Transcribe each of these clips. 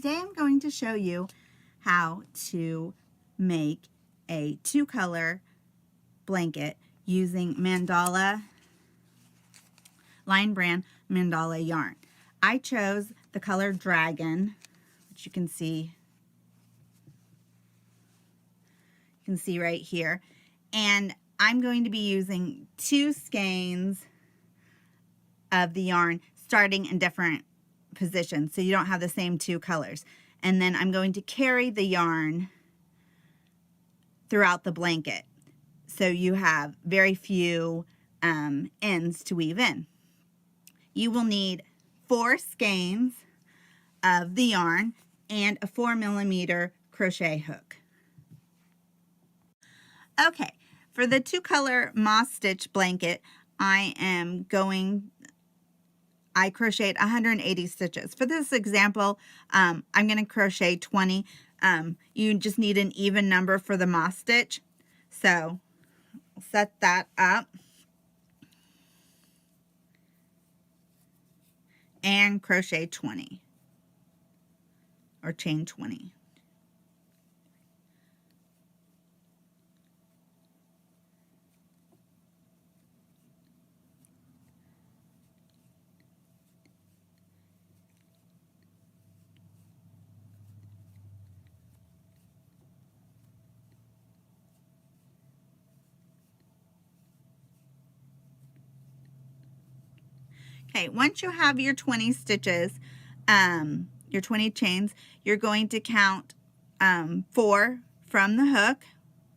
today I'm going to show you how to make a 2-color blanket using Lion Brand Mandala Yarn. I chose the color Dragon, which you can see right here, and I'm going to be using 2 skeins of the yarn starting in different positions so you don't have the same 2 colors. And then I'm going to carry the yarn throughout the blanket so you have very few ends to weave in. You will need 4 skeins of the yarn and a 4mm crochet hook. Okay, for the 2-color moss stitch blanket, I crocheted 180 stitches. For this example, I'm going to crochet 20. You just need an even number for the moss stitch. So I'll set that up and crochet 20 or chain 20. Okay, once you have your 20 stitches, your 20 chains, you're going to count 4 from the hook,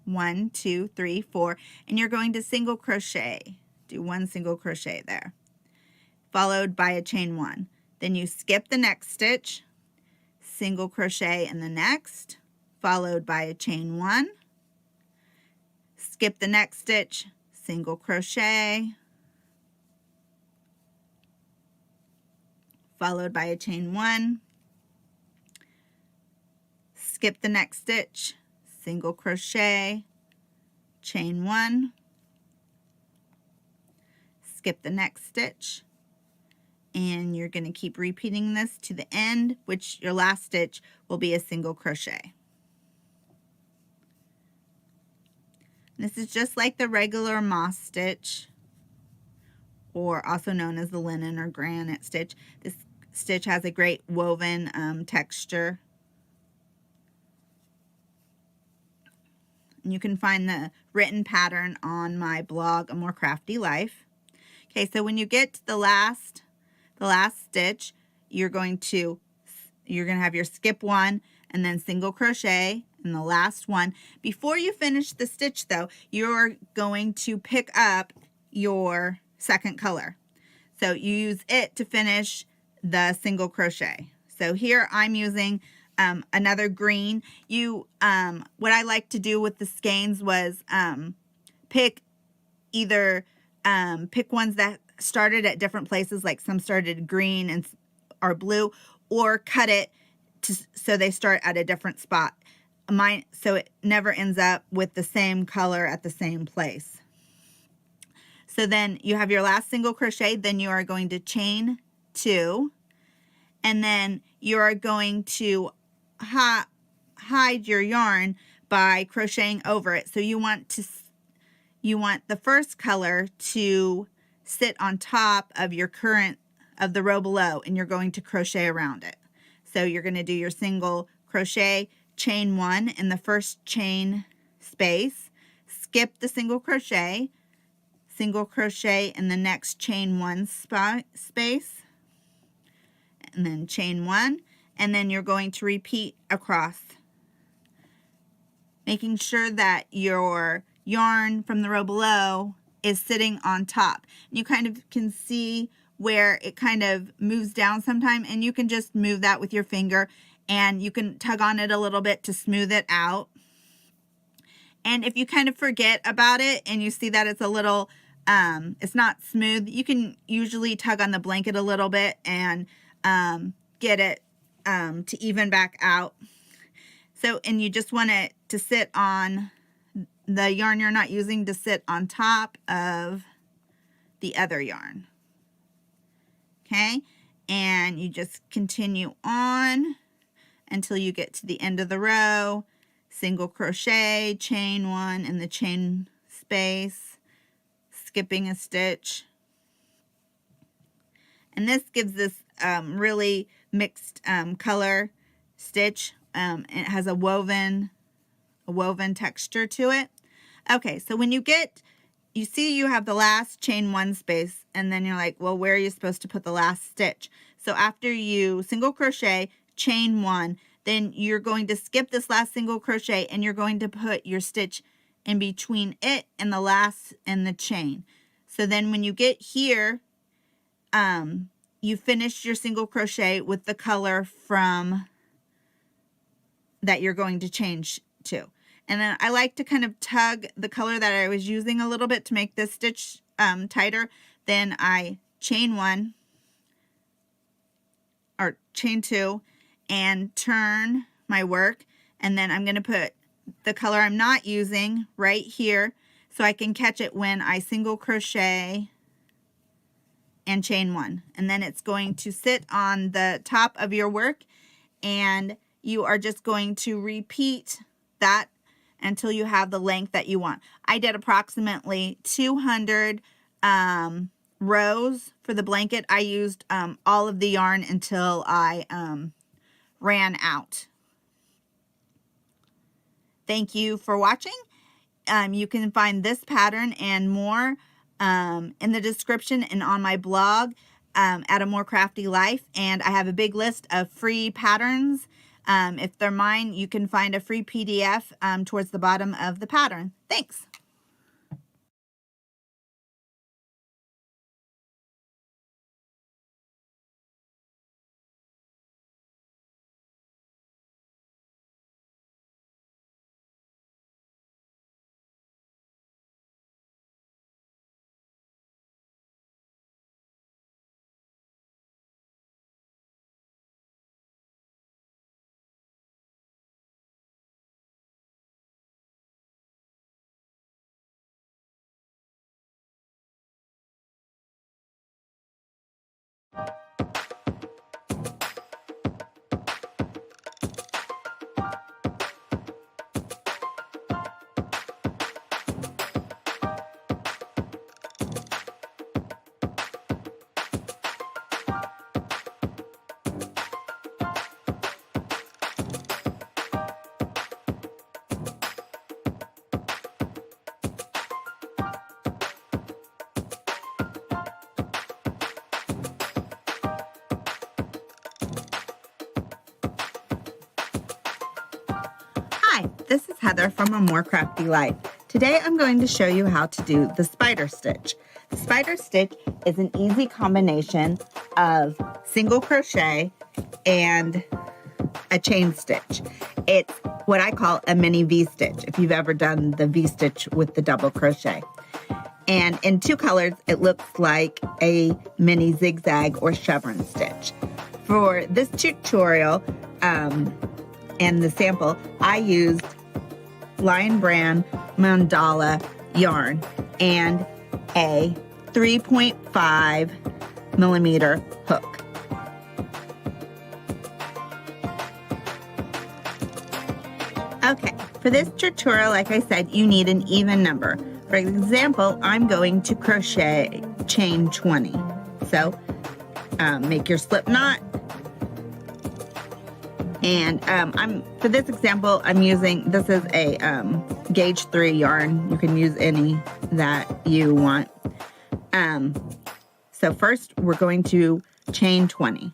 1, 2, 3, 4, and you're going to single crochet. Do 1 single crochet there, followed by a chain 1. Then you skip the next stitch, single crochet in the next, followed by a chain 1, skip the next stitch, single crochet, followed by a chain 1, skip the next stitch, single crochet, chain 1, skip the next stitch, and you're going to keep repeating this to the end, which your last stitch will be a single crochet. This is just like the regular moss stitch, or also known as the linen or granite stitch. This stitch has a great woven texture. And you can find the written pattern on my blog, A More Crafty Life. Okay, so when you get to the last stitch, you're going to have your skip 1 and then single crochet in the last one. Before you finish the stitch though, you're going to pick up your second color. So you use it to finish the single crochet. So here I'm using another green. What I like to do with the skeins was pick ones that started at different places, like some started green or blue, or cut it so they start at a different spot. So it never ends up with the same color at the same place. So then you have your last single crochet, then you are going to chain 2, and then you are going to hide your yarn by crocheting over it. So you want the first color to sit on top of the row below, and you're going to crochet around it. So you're going to do your single crochet, chain 1 in the first chain space, skip the single crochet in the next chain 1 space, and then chain 1, and then you're going to repeat across, making sure that your yarn from the row below is sitting on top. And you kind of can see where it kind of moves down sometime, and you can just move that with your finger, and you can tug on it a little bit to smooth it out. And if you kind of forget about it and you see that it's a little it's not smooth, you can usually tug on the blanket a little bit and get it to even back out. So, and you just want it to sit on the yarn you're not using, to sit on top of the other yarn. Okay, and you just continue on until you get to the end of the row, single crochet, chain 1 in the chain space, skipping a stitch. And this gives this really mixed color stitch. It has a woven texture to it. Okay, so when you see you have the last chain 1 space, and then you're like, well, where are you supposed to put the last stitch? So after you single crochet, chain 1, then you're going to skip this last single crochet and you're going to put your stitch in between it and the last in the chain. So then when you get here, you finish your single crochet with the color from that you're going to change to. And then I like to kind of tug the color that I was using a little bit to make this stitch tighter. Then I chain 1 or chain 2 and turn my work, and then I'm going to put the color I'm not using right here so I can catch it when I single crochet and chain 1. And then it's going to sit on the top of your work, and you are just going to repeat that until you have the length that you want. I did approximately 200 rows for the blanket. I used all of the yarn until I ran out. Thank you for watching. You can find this pattern and more in the description and on my blog at A More Crafty Life. And I have a big list of free patterns. If they're mine, you can find a free PDF towards the bottom of the pattern. Thanks. Hi, this is Heather from A More Crafty Life. Today I'm going to show you how to do the spider stitch. The spider stitch is an easy combination of single crochet and a chain stitch. It's what I call a mini V-stitch, if you've ever done the V-stitch with the double crochet. And in 2 colors, it looks like a mini zigzag or chevron stitch. For this tutorial, and the sample, I used Lion Brand Mandala Yarn and a 3.5 millimeter hook. Okay, for this tutorial, like I said, you need an even number. For example, I'm going to crochet chain 20. So make your slip knot. And for this example, I'm using, this is a gauge 3 yarn. You can use any that you want. So first we're going to chain 20.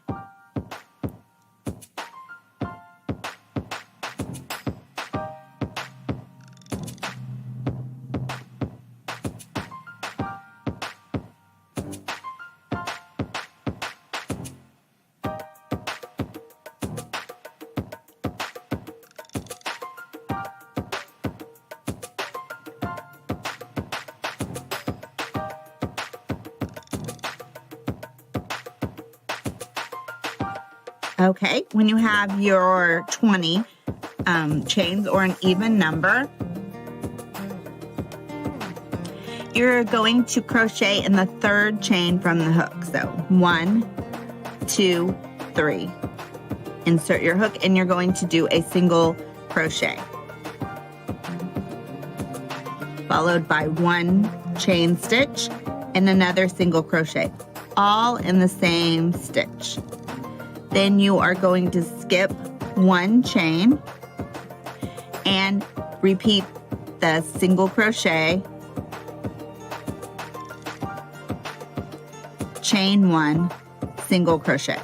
Okay, when you have your 20 chains or an even number, you're going to crochet in the 3rd chain from the hook. So 1, 2, 3. insert your hook, and you're going to do a single crochet, followed by 1 chain stitch and another single crochet, all in the same stitch. Then you are going to skip 1 chain and repeat the single crochet, chain 1, single crochet.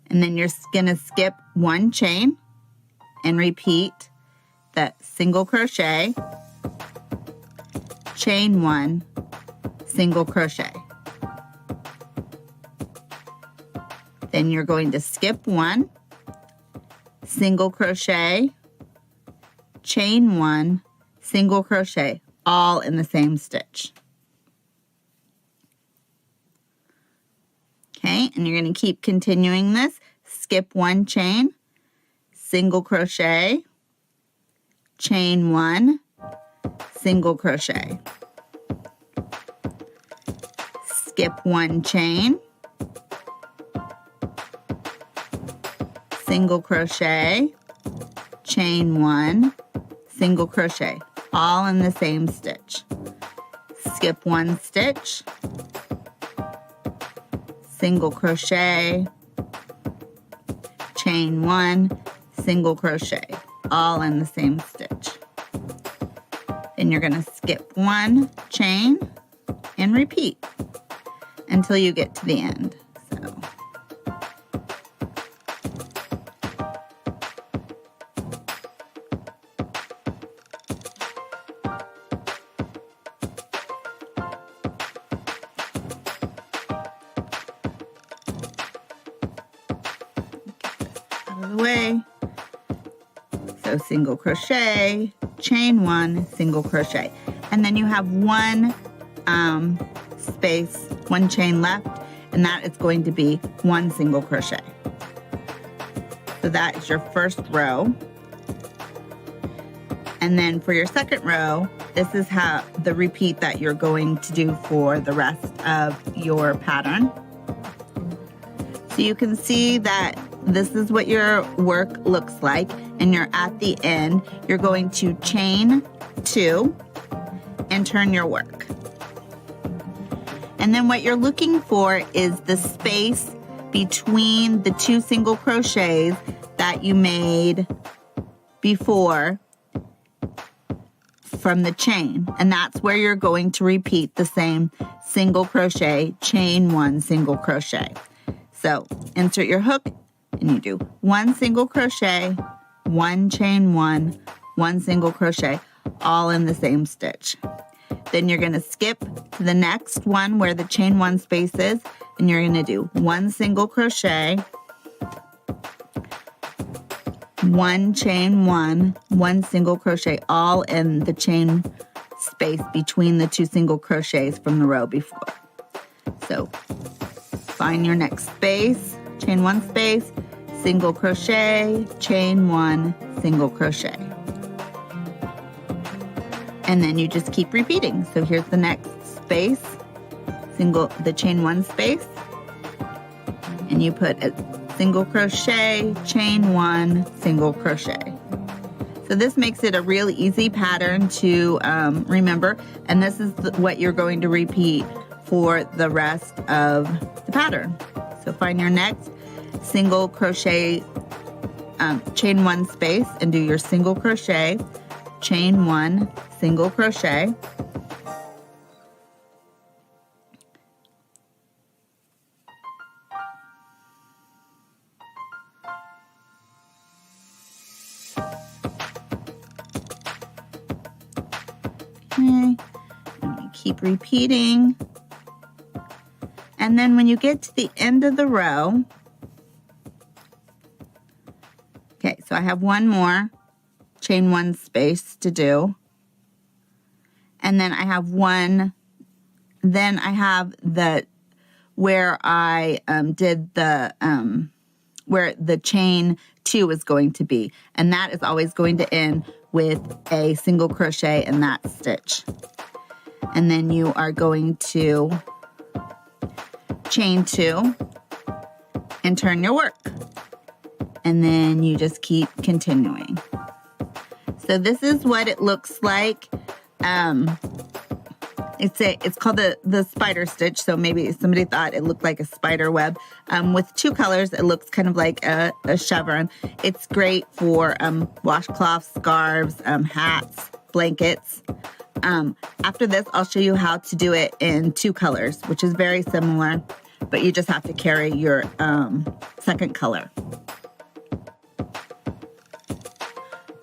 And then you're going to skip 1 chain and repeat the single crochet, chain 1, single crochet. Then you're going to skip 1, single crochet, chain 1, single crochet, all in the same stitch. Okay, and you're going to keep continuing this. Skip 1 chain, single crochet, chain 1, single crochet. Skip 1 chain, single crochet, chain 1, single crochet, all in the same stitch. Skip 1 stitch, single crochet, chain 1, single crochet, all in the same stitch. Then you're going to skip 1 chain and repeat until you get to the end. So out of the way. So single crochet, chain 1, single crochet, and then you have 1 space, 1 chain left, and that is going to be 1 single crochet. So that is your first row. And then for your second row, this is how the repeat that you're going to do for the rest of your pattern. So you can see that this is what your work looks like, and you're at the end. You're going to chain 2 and turn your work. And then what you're looking for is the space between the 2 single crochets that you made before from the chain, and that's where you're going to repeat the same single crochet, chain 1, single crochet. So insert your hook and you do 1 single crochet, 1 chain 1, 1 single crochet, all in the same stitch. Then you're going to skip to the next one where the chain 1 space is, and you're going to do 1 single crochet, 1 chain 1, 1 single crochet, all in the chain space between the 2 single crochets from the row before. So find your next space, chain 1 space, single crochet, chain 1, single crochet. And then you just keep repeating. So here's the next space, the chain 1 space, and you put a single crochet, chain 1, single crochet. So this makes it a really easy pattern to remember, and this is what you're going to repeat for the rest of the pattern. So find your next single crochet, chain 1 space, and do your single crochet, chain 1, single crochet. Okay, and keep repeating. And then when you get to the end of the row, okay, so I have 1 more chain 1 space to do. And then I have where I did the, where the chain 2 is going to be. And that is always going to end with a single crochet in that stitch. And then you are going to chain 2 and turn your work. And then you just keep continuing. So this is what it looks like. It's called the spider stitch. So maybe somebody thought it looked like a spider web. With 2 colors, it looks kind of like a chevron. It's great for washcloths, scarves, hats, blankets. After this, I'll show you how to do it in 2 colors, which is very similar, but you just have to carry your second color.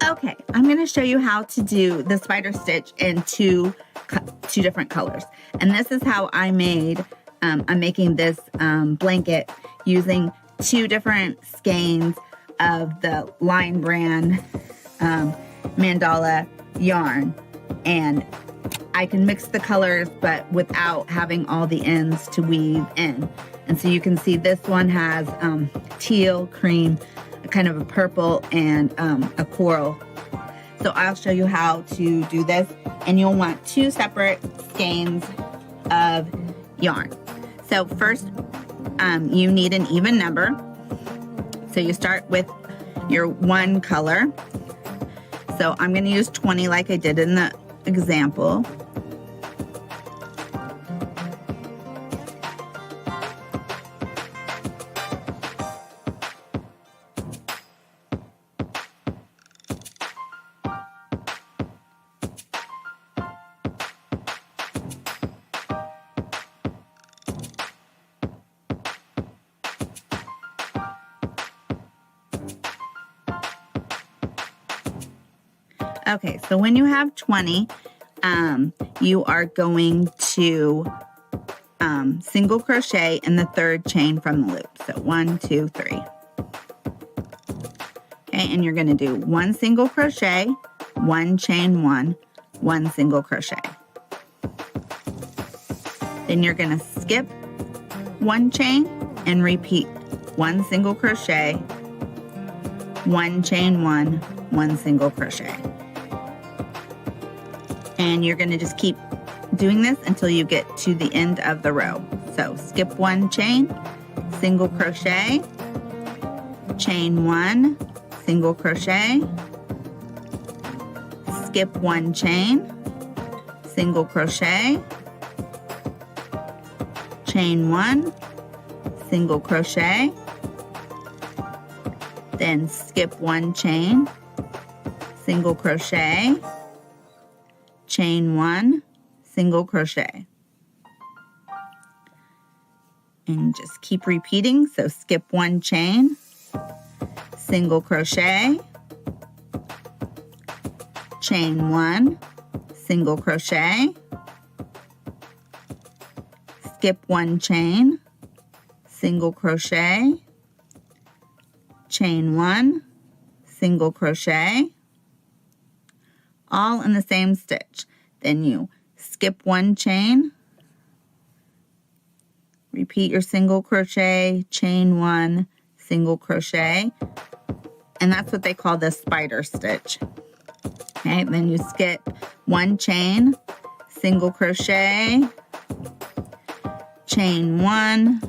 Okay, I'm going to show you how to do the spider stitch in two different colors. And this is how I'm making this blanket using 2 different skeins of the Lion Brand Mandala Yarn. And I can mix the colors, but without having all the ends to weave in. And so you can see this one has teal, cream, kind of a purple, and a coral. So I'll show you how to do this. And you'll want 2 separate skeins of yarn. So first, you need an even number. So you start with your 1 color. So I'm going to use 20 like I did in the example. Okay, so when you have 20, you are going to single crochet in the 3rd chain from the loop. So 1, 2, 3. Okay, and you're going to do 1 single crochet, 1 chain 1, 1 single crochet. Then you're going to skip 1 chain and repeat 1 single crochet, 1 chain 1, 1 single crochet. And you're going to just keep doing this until you get to the end of the row. So skip 1 chain, single crochet, chain 1, single crochet, skip 1 chain, single crochet, chain 1, single crochet, then skip 1 chain, single crochet, chain 1, single crochet. And just keep repeating. So skip 1 chain, single crochet, chain 1, single crochet, skip 1 chain, single crochet, chain 1, single crochet, all in the same stitch. Then you skip 1 chain, repeat your single crochet, chain 1, single crochet, and that's what they call the spider stitch. Okay, then you skip 1 chain, single crochet, chain 1,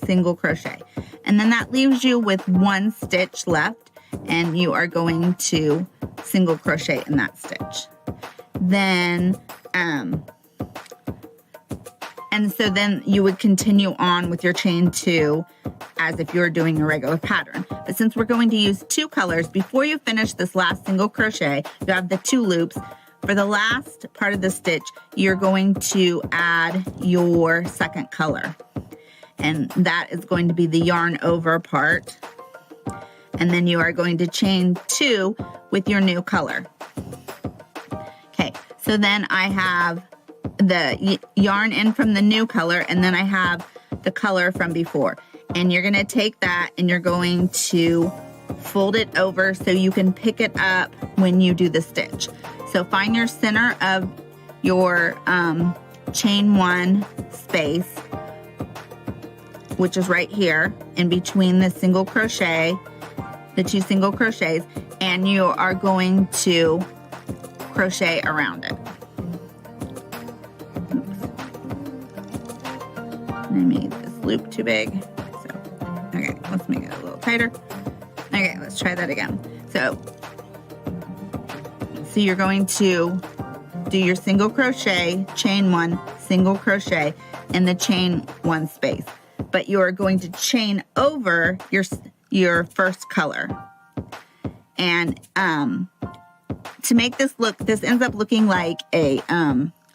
single crochet, and then that leaves you with 1 stitch left, and you are going to single crochet in that stitch. Then and so then you would continue on with your chain 2 as if you were doing a regular pattern. But since we're going to use 2 colors, before you finish this last single crochet, you have the 2 loops. For the last part of the stitch, you're going to add your second color. And that is going to be the yarn over part. And then you are going to chain 2 with your new color. Okay, so then I have the yarn in from the new color, and then I have the color from before. And you're going to take that and you're going to fold it over so you can pick it up when you do the stitch. So find your center of your chain 1 space, which is right here in between the single crochet, the 2 single crochets, and you are going to crochet around it. And I made this loop too big. So, okay, let's make it a little tighter. Okay, let's try that again. So you're going to do your single crochet, chain 1, single crochet, and the chain 1 space. But you're going to chain over your first color. And to make this look, this ends up looking like a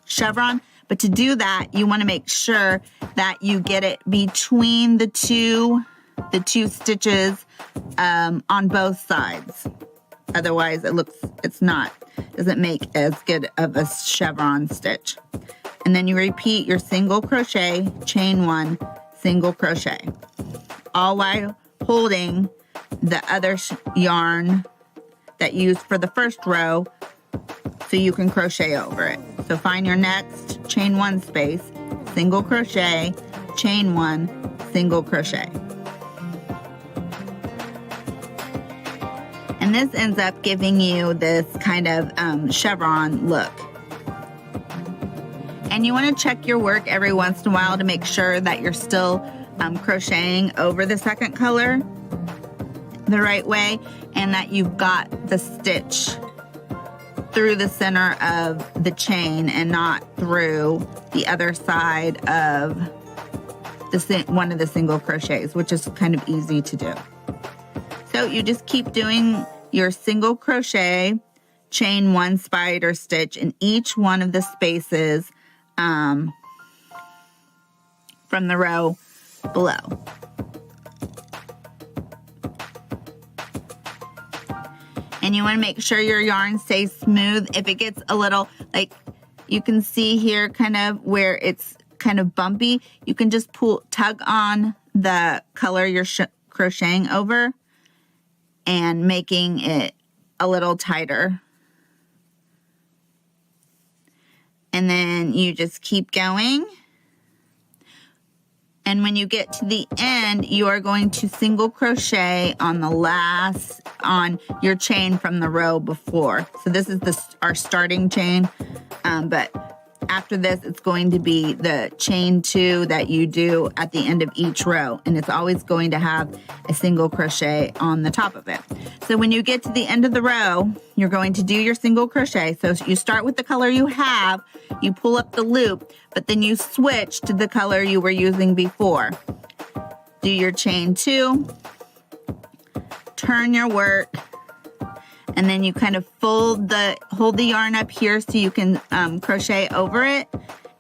chevron. But to do that, you want to make sure that you get it between the two stitches on both sides. Otherwise, doesn't make as good of a chevron stitch. And then you repeat your single crochet, chain 1, single crochet, all while holding the other yarn that you used for the first row so you can crochet over it. So find your next chain 1 space, single crochet, chain 1, single crochet. And this ends up giving you this kind of chevron look. And you want to check your work every once in a while to make sure that you're still crocheting over the second color the right way, and that you've got the stitch through the center of the chain and not through the other side of one of the single crochets, which is kind of easy to do. So you just keep doing your single crochet, chain 1 spider stitch in each one of the spaces from the row below. And you want to make sure your yarn stays smooth. If it gets a little, like you can see here kind of where it's kind of bumpy, you can just tug on the color you're crocheting over and making it a little tighter. And then you just keep going. And when you get to the end, you are going to single crochet on your chain from the row before. So this is our starting chain, but after this, it's going to be the chain 2 that you do at the end of each row. And it's always going to have a single crochet on the top of it. So when you get to the end of the row, you're going to do your single crochet. So you start with the color you have, you pull up the loop, but then you switch to the color you were using before. Do your chain 2, turn your work, and then you kind of hold the yarn up here so you can crochet over it.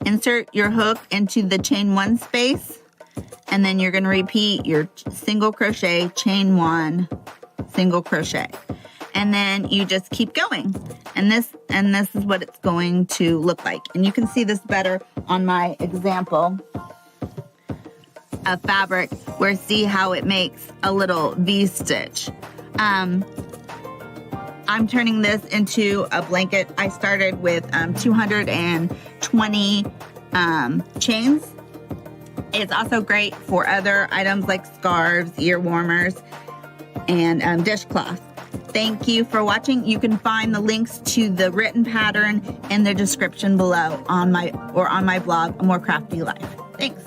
Insert your hook into the chain 1 space, and then you're going to repeat your single crochet, chain 1, single crochet. And then you just keep going. And this is what it's going to look like. And you can see this better on my example of fabric, where see how it makes a little V-stitch. I'm turning this into a blanket. I started with 220 chains. It's also great for other items like scarves, ear warmers, and dishcloths. Thank you for watching. You can find the links to the written pattern in the description below on my blog, A More Crafty Life. Thanks.